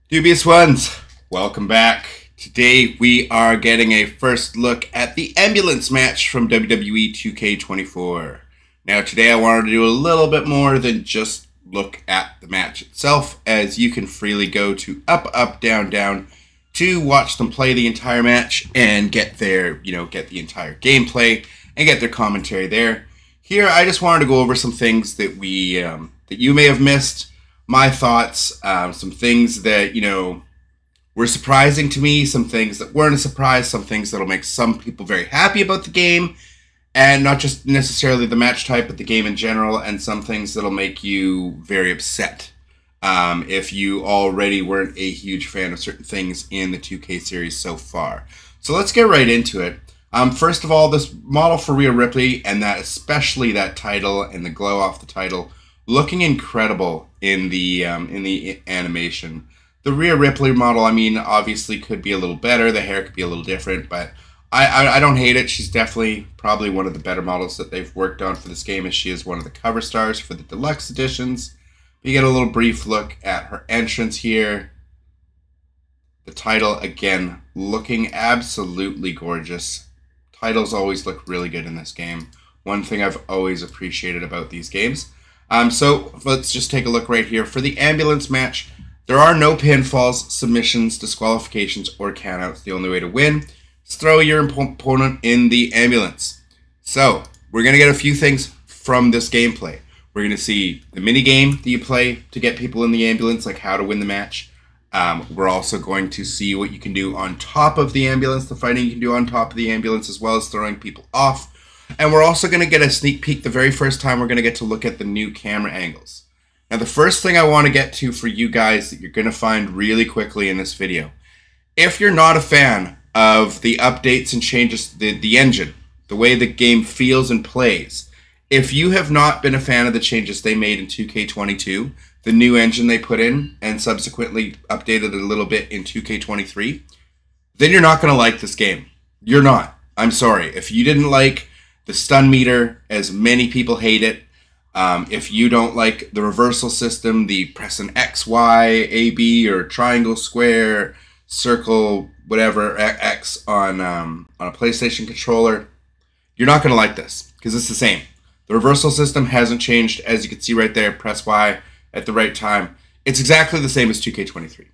Dubious ones, welcome back. Today we are getting a first look at the ambulance match from WWE 2k24. Now today I wanted to do a little bit more than just look at the match itself, as you can freely go to UpUpDownDown to watch them play the entire match and get their, get the entire gameplay and get their commentary there. Here I just wanted to go over some things that that you may have missed. My thoughts, some things that, were surprising to me, some things that weren't a surprise, some things that'll make some people very happy about the game, and not just necessarily the match type, but the game in general, and some things that'll make you very upset if you already weren't a huge fan of certain things in the 2K series so far. So let's get right into it. First of all, this model for Rhea Ripley, and especially that title and the glow off the title, looking incredible in the animation. The Rhea Ripley model, obviously could be a little better. The hair could be a little different, but I don't hate it. She's definitely probably one of the better models that they've worked on for this game, as she is one of the cover stars for the deluxe editions. You get a little brief look at her entrance here. The title, again, looking absolutely gorgeous. Titles always look really good in this game. One thing I've always appreciated about these games. So let's just take a look right here. For the ambulance match, there are no pinfalls, submissions, disqualifications, or countouts. The only way to win is throw your opponent in the ambulance. So we're going to get a few things from this gameplay. We're going to see the mini game that you play to get people in the ambulance, like how to win the match. We're also going to see what you can do on top of the ambulance, the fighting you can do on top of the ambulance, as well as throwing people off. And we're also going to get a sneak peek the very first time we're going to get to look at the new camera angles. Now, the first thing I want to get to for you guys that you're going to find really quickly in this video, if you're not a fan of the updates and changes, the engine, the way the game feels and plays, if you have not been a fan of the changes they made in 2K22, the new engine they put in and subsequently updated a little bit in 2K23, then you're not going to like this game. You're not. I'm sorry. If you didn't like the stun meter, as many people hate it, if you don't like the reversal system, the press an X, Y, A, B, or triangle, square, circle, whatever, X on a PlayStation controller, you're not going to like this, because it's the same. The reversal system hasn't changed, as you can see right there. Press Y at the right time. It's exactly the same as 2K23.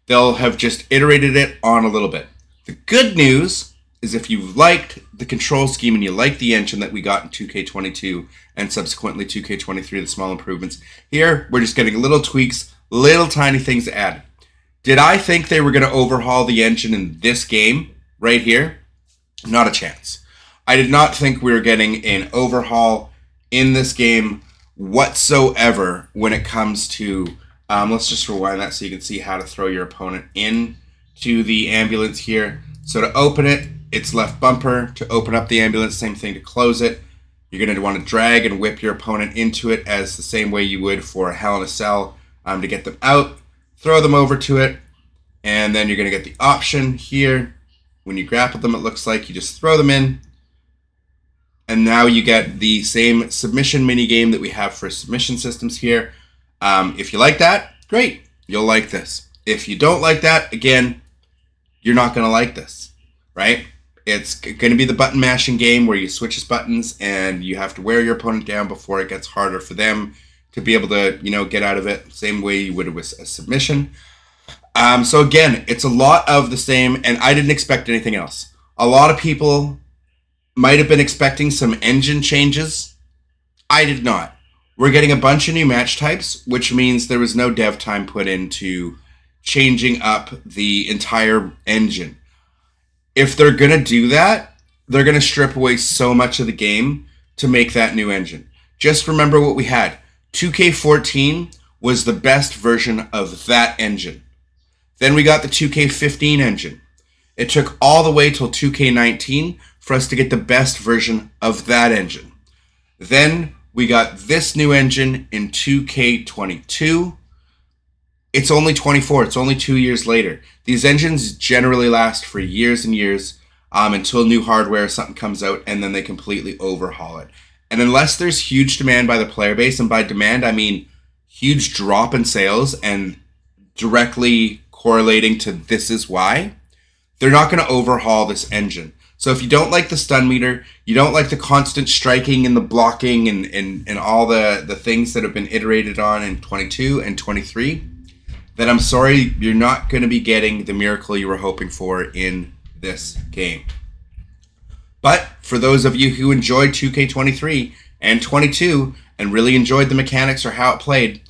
They'll have just iterated it on a little bit. The good news is if you've liked the control scheme and you like the engine that we got in 2K22 and subsequently 2K23, the small improvements, here we're just getting little tweaks, little tiny things added. Did I think they were going to overhaul the engine in this game right here? Not a chance. I did not think we were getting an overhaul in this game whatsoever when it comes to, let's just rewind that so you can see how to throw your opponent into the ambulance here. So to open it, it's left bumper. To open up the ambulance, same thing to close it. You're going to want to drag and whip your opponent into it as the same way you would for a Hell in a Cell to get them out. Throw them over to it, and then you're going to get the option here. When you grapple them, it looks like you just throw them in. And now you get the same submission mini game that we have for submission systems here. If you like that, great. You'll like this. If you don't like that, again, you're not going to like this, right? It's going to be the button mashing game where you switch buttons and you have to wear your opponent down before it gets harder for them to be able to, get out of it. Same way you would with a submission. So again, it's a lot of the same, and I didn't expect anything else. A lot of people might have been expecting some engine changes. I did not. We're getting a bunch of new match types, which means there was no dev time put into changing up the entire engine. If they're going to do that, they're going to strip away so much of the game to make that new engine. Just remember what we had. 2K14 was the best version of that engine. Then we got the 2K15 engine. It took all the way till 2K19 for us to get the best version of that engine. Then we got this new engine in 2K22. It's only 24. It's only 2 years later. These engines generally last for years and years until new hardware or something comes out, and then they completely overhaul it. And unless there's huge demand by the player base, and by demand I mean huge drop in sales and directly correlating to this is why, they're not going to overhaul this engine. So if you don't like the stun meter, you don't like the constant striking and the blocking and all the things that have been iterated on in 22 and 23, then I'm sorry, you're not going to be getting the miracle you were hoping for in this game. But for those of you who enjoyed 2K23 and 22 and really enjoyed the mechanics or how it played,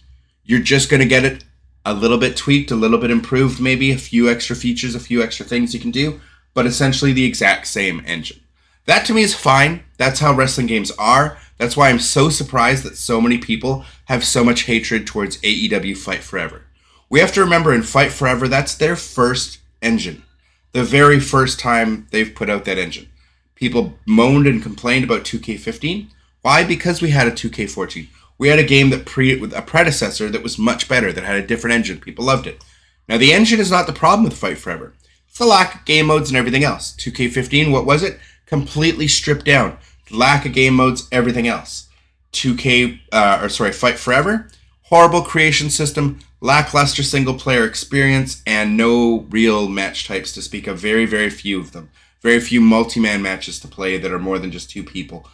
you're just going to get it a little bit tweaked, a little bit improved, maybe a few extra features, a few extra things you can do, but essentially the exact same engine. That to me is fine. That's how wrestling games are. That's why I'm so surprised that so many people have so much hatred towards AEW Fight Forever. We have to remember in Fight Forever, that's their first engine. The very first time they've put out that engine. People moaned and complained about 2K15. Why? Because we had a 2K14. We had a game that with a predecessor that was much better, that had a different engine. People loved it. Now, the engine is not the problem with Fight Forever. It's the lack of game modes and everything else. 2K15, what was it? Completely stripped down. Lack of game modes, everything else. Fight Forever, horrible creation system, lackluster single-player experience, and no real match types to speak of. Very, very few of them. Very few multi-man matches to play that are more than just 2 people.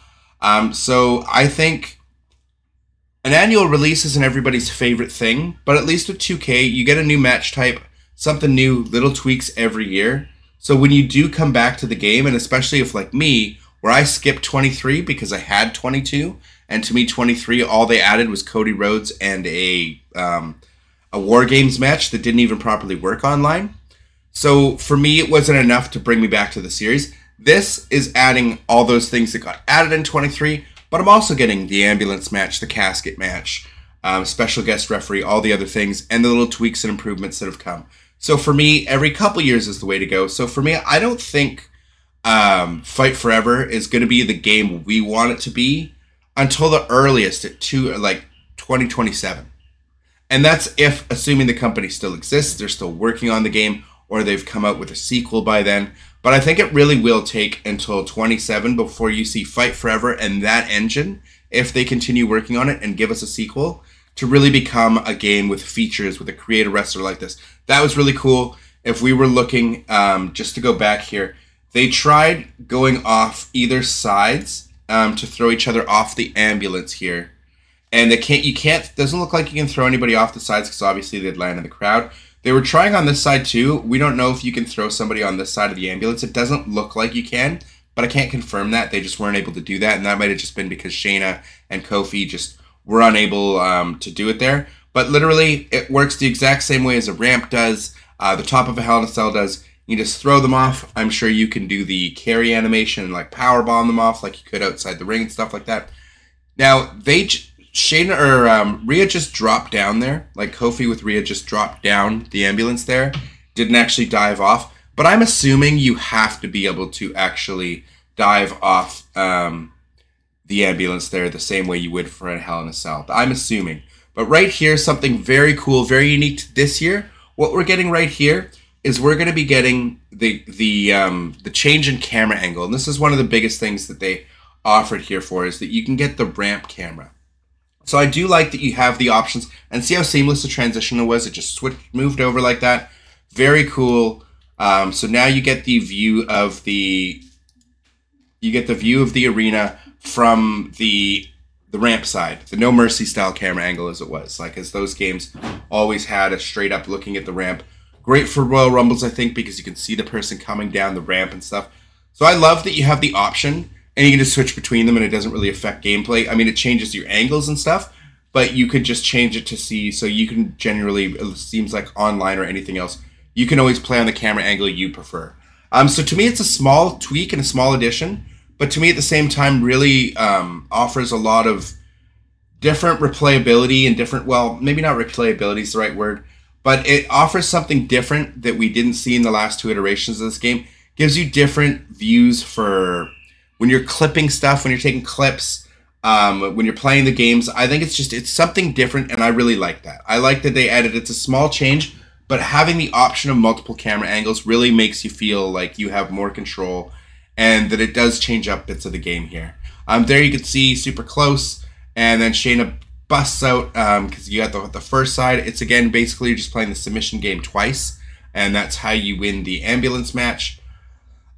So I think an annual release isn't everybody's favorite thing, but at least with 2K, you get a new match type, something new, little tweaks every year. So when you do come back to the game, and especially if like me, where I skipped 23 because I had 22, and to me 23, all they added was Cody Rhodes and a War Games match that didn't even properly work online. So for me, it wasn't enough to bring me back to the series. This is adding all those things that got added in 23, but I'm also getting the ambulance match, the casket match, special guest referee, all the other things, and the little tweaks and improvements that have come. So for me, every couple years is the way to go. So for me, I don't think Fight Forever is going to be the game we want it to be until the earliest at 2027. And that's if, assuming the company still exists, they're still working on the game, or they've come out with a sequel by then. But I think it really will take until 27 before you see Fight Forever and that engine, if they continue working on it and give us a sequel, to really become a game with features, with a creative wrestler like this. That was really cool. If we were looking, just to go back here, they tried going off either sides to throw each other off the ambulance here. And doesn't look like you can throw anybody off the sides because obviously they'd land in the crowd. They were trying on this side too. We don't know if you can throw somebody on this side of the ambulance. It doesn't look like you can, but I can't confirm that. They just weren't able to do that, and that might have just been because Shayna and Kofi just were unable to do it there. But literally, it works the exact same way as a ramp does, the top of a Hell in a Cell does. You just throw them off. I'm sure you can do the carry animation and like power bomb them off like you could outside the ring and stuff like that. Now, Rhea just dropped down there, like Kofi with Rhea just dropped down the ambulance there, didn't actually dive off, but I'm assuming you have to be able to actually dive off the ambulance there the same way you would for a Hell in a Cell. I'm assuming. But right here, something very cool, very unique to this year, what we're getting right here is we're going to be getting the change in camera angle, and this is one of the biggest things that they offered here for, is that you can get the ramp camera. So I do like that you have the options, and see how seamless the transition was. It just moved over like that. Very cool. So now you get the view of the arena from the ramp side, the No Mercy style camera angle as it was, like as those games always had a straight up looking at the ramp. Great for Royal Rumbles, I think, because you can see the person coming down the ramp and stuff. So I love that you have the option. And you can just switch between them, and it doesn't really affect gameplay. I mean, it changes your angles and stuff, but you could just change it to see, so you can generally, it seems like online or anything else, you can always play on the camera angle you prefer. So to me, it's a small tweak and a small addition, but to me at the same time really offers a lot of different replayability and different, well, maybe not replayability is the right word, but it offers something different that we didn't see in the last 2 iterations of this game. Gives you different views for when you're clipping stuff, when you're taking clips, when you're playing the games. I think it's something different, and I really like that. I like that they added, it's a small change, but having the option of multiple camera angles really makes you feel like you have more control, and that it does change up bits of the game here. There you can see super close, and then Shayna busts out, because you got the first side. It's again, basically you're just playing the submission game twice. and that's how you win the ambulance match.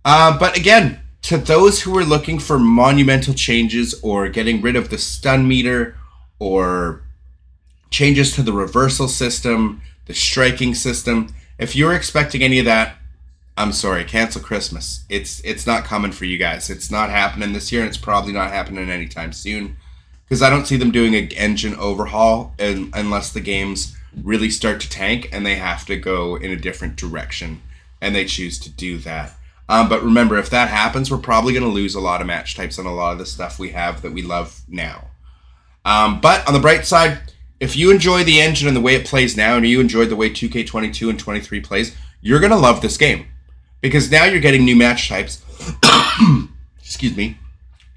But again, to those who are looking for monumental changes or getting rid of the stun meter or changes to the reversal system, the striking system, if you're expecting any of that, I'm sorry, cancel Christmas. It's not coming for you guys. It's not happening this year, and it's probably not happening anytime soon, because I don't see them doing an engine overhaul unless the games really start to tank and they have to go in a different direction, and they choose to do that. But remember, if that happens, we're probably going to lose a lot of match types on a lot of the stuff we have that we love now. But on the bright side, if you enjoy the engine and the way it plays now, and you enjoyed the way 2K22 and 23 plays, you're going to love this game. Because now you're getting new match types. Excuse me.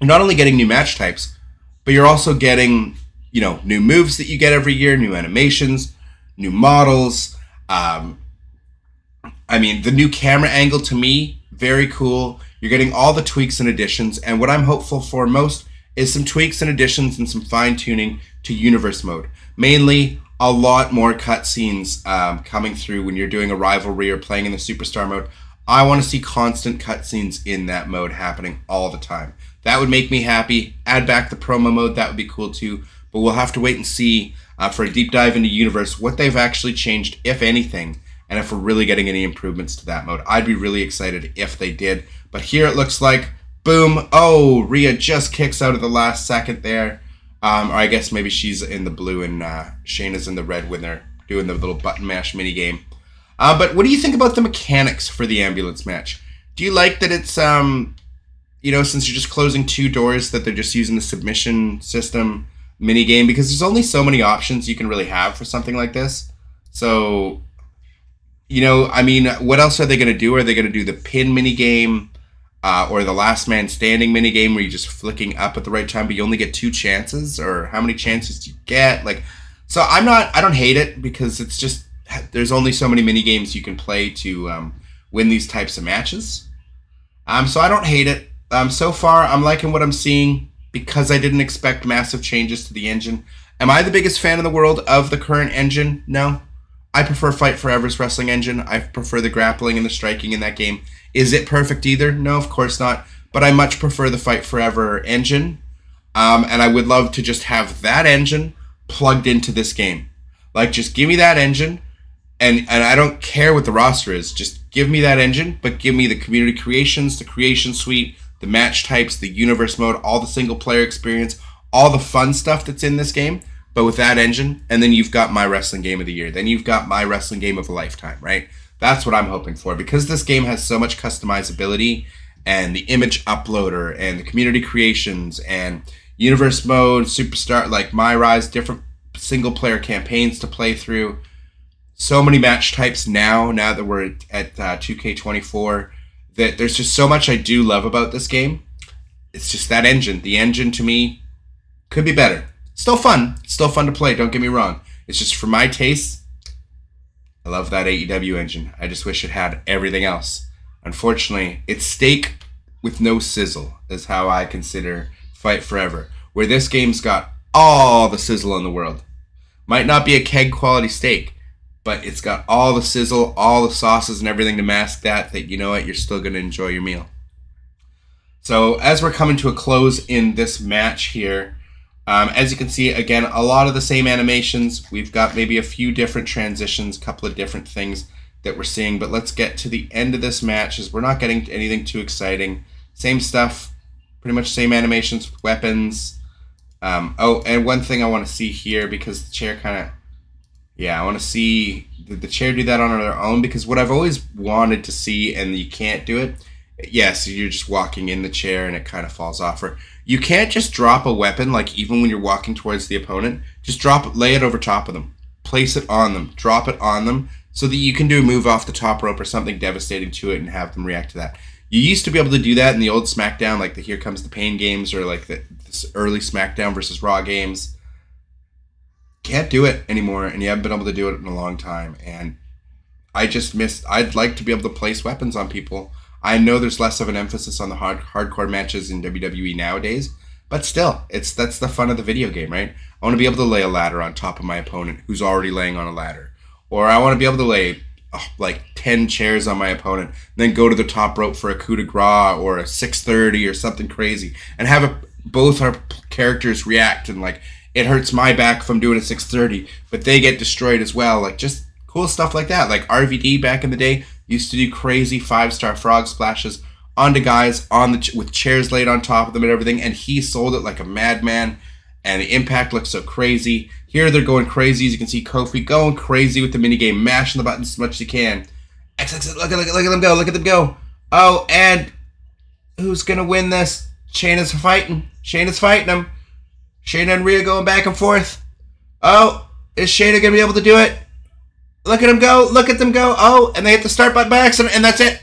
You're not only getting new match types, but you're also getting, you know, new moves that you get every year, new animations, new models. I mean, the new camera angle, to me, very cool. You're getting all the tweaks and additions, and what I'm hopeful for most is some tweaks and additions and some fine-tuning to Universe Mode. Mainly, a lot more cutscenes coming through when you're doing a rivalry or playing in the Superstar Mode. I want to see constant cutscenes in that mode happening all the time. That would make me happy. Add back the promo mode, that would be cool too. But we'll have to wait and see for a deep dive into Universe, what they've actually changed, if anything, and if we're really getting any improvements to that mode. I'd be really excited if they did. But here it looks like, boom, oh, Rhea just kicks out at the last second there. Or I guess maybe she's in the blue and Shayna's in the red when they're doing the little button mash minigame. But what do you think about the mechanics for the ambulance match? Do you like that it's, you know, since you're just closing two doors, that they're just using the submission system minigame? Because there's only so many options you can really have for something like this. So, you know, I mean, what else are they going to do? Are they going to do the pin minigame or the last man standing minigame where you're just flicking up at the right time, but you only get 2 chances? Or how many chances do you get? Like, so I don't hate it, because it's just, there's only so many mini games you can play to win these types of matches. So I don't hate it. So far, I'm liking what I'm seeing, because I didn't expect massive changes to the engine. Am I the biggest fan in the world of the current engine? No. I prefer Fight Forever's wrestling engine. I prefer the grappling and the striking in that game. Is it perfect either? No, of course not. But I much prefer the Fight Forever engine. And I would love to just have that engine plugged into this game. Like, just give me that engine. And I don't care what the roster is. Just give me that engine, but give me the community creations, the creation suite, the match types, the universe mode, all the single player experience, all the fun stuff that's in this game, but with that engine. And then you've got my wrestling game of the year. Then you've got my wrestling game of a lifetime, right? That's what I'm hoping for, because this game has so much customizability, and the image uploader and the community creations and universe mode, superstar, like My Rise, different single player campaigns to play through. So many match types now that we're at 2K24, that there's just so much I do love about this game. It's just that engine. The engine, to me, could be better. Still fun. It's still fun to play, don't get me wrong. It's just, for my taste, I love that AEW engine. I just wish it had everything else. Unfortunately, it's steak with no sizzle, is how I consider Fight Forever, where this game's got all the sizzle in the world. Might not be a keg quality steak, but it's got all the sizzle, all the sauces and everything to mask that you know what, you're still going to enjoy your meal. So as we're coming to a close in this match here, as you can see, again, a lot of the same animations. We've got maybe a few different transitions, a couple of different things that we're seeing, but let's get to the end of this match, as we're not getting anything too exciting. Same stuff, pretty much same animations with weapons. Oh, and one thing I want to see here, because the chair kind of, yeah, I want to see the chair do that on their own, because what I've always wanted to see, and you can't do it, so you're just walking in the chair and it kind of falls off. Or you can't just drop a weapon, like even when you're walking towards the opponent, just lay it over top of them, place it on them, drop it on them, so that you can do a move off the top rope or something devastating to it and have them react to that. You used to be able to do that in the old SmackDown, like the Here Comes the Pain games, or like this early SmackDown versus Raw games. Can't do it anymore, and you haven't been able to do it in a long time. And I'd like to be able to place weapons on people. I know there's less of an emphasis on the hardcore matches in WWE nowadays, but still, that's the fun of the video game, right? I want to be able to lay a ladder on top of my opponent who's already laying on a ladder. Or I want to be able to lay like 10 chairs on my opponent, and then go to the top rope for a coup de grace or a 630 or something crazy, and have both our characters react, and like it hurts my back if I'm doing a 630, but they get destroyed as well. Like just cool stuff like that. Like RVD back in the day used to do crazy 5-star frog splashes onto guys with chairs laid on top of them and everything, and he sold it like a madman, and the impact looks so crazy. Here they're going crazy. As you can see, Kofi going crazy with the minigame, mashing the buttons as much as he can. Look at them go, look at them go. Oh, and who's going to win this? Shayna's fighting him. Shayna and Rhea going back and forth. Oh, is Shayna going to be able to do it? Look at him go, look at them go. Oh, and they hit the start button by accident, and that's it.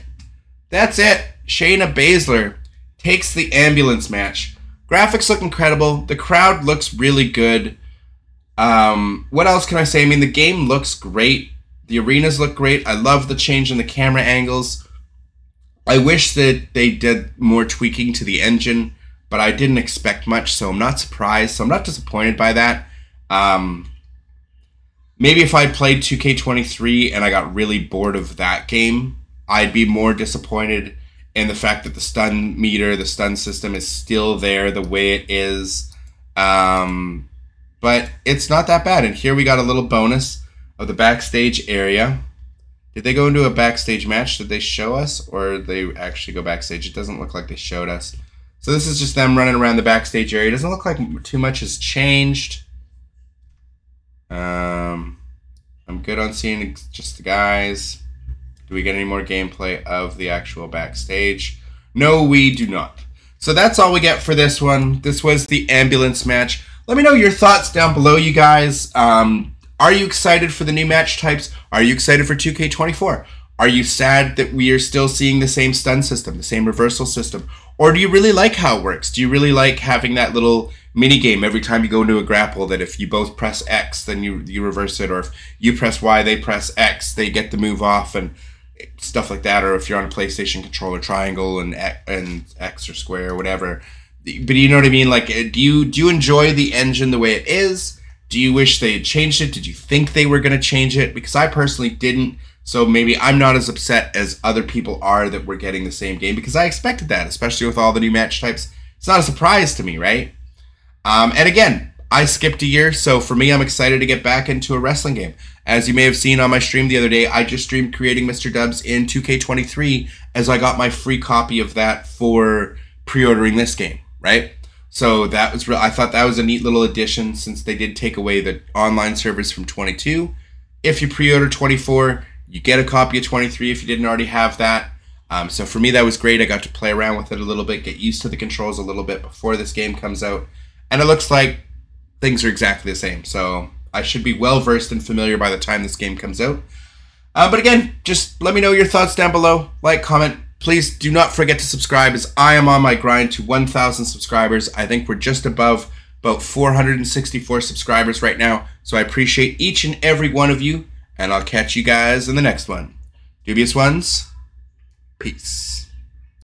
That's it. Shayna Baszler takes the ambulance match. Graphics look incredible. The crowd looks really good. What else can I say? I mean, the game looks great. The arenas look great. I love the change in the camera angles. I wish that they did more tweaking to the engine, but I didn't expect much, so I'm not surprised. So I'm not disappointed by that. Maybe if I played 2K23 and I got really bored of that game, I'd be more disappointed in the fact that the stun meter, the stun system is still there the way it is. But it's not that bad. And here we got a little bonus of the backstage area. Did they go into a backstage match? Did they show us? Or did they actually go backstage? It doesn't look like they showed us. So this is just them running around the backstage area. It doesn't look like too much has changed. I'm good on seeing just the guys. Do we get any more gameplay of the actual backstage? No, we do not. So that's all we get for this one. This was the ambulance match. Let me know your thoughts down below, you guys. Are you excited for the new match types? Are you excited for 2K24? Are you sad that we are still seeing the same stun system, the same reversal system? Or do you really like how it works? Do you really like having that little mini game every time you go into a grapple, that if you both press X, then you reverse it, or if you press Y, they press X, they get the move off, and stuff like that? Or if you're on a PlayStation controller, triangle and X or square or whatever. But you know what I mean? Like, do you enjoy the engine the way it is? Do you wish they had changed it? Did you think they were going to change it? Because I personally didn't. So maybe I'm not as upset as other people are that we're getting the same game, because I expected that, especially with all the new match types. It's not a surprise to me, right? And again, I skipped a year, so for me, I'm excited to get back into a wrestling game. As you may have seen on my stream the other day, I just streamed creating Mr. Dubs in 2K23, as I got my free copy of that for pre-ordering this game, right? So that was I thought that was a neat little addition, since they did take away the online servers from 22. If you pre-order 24, you get a copy of 23 if you didn't already have that. So for me, that was great. I got to play around with it a little bit, get used to the controls a little bit before this game comes out. And it looks like things are exactly the same. So I should be well versed and familiar by the time this game comes out. But again, just let me know your thoughts down below. Like, comment. Please do not forget to subscribe, as I am on my grind to 1,000 subscribers. I think we're just above about 464 subscribers right now. So I appreciate each and every one of you. And I'll catch you guys in the next one. Dubious ones, peace.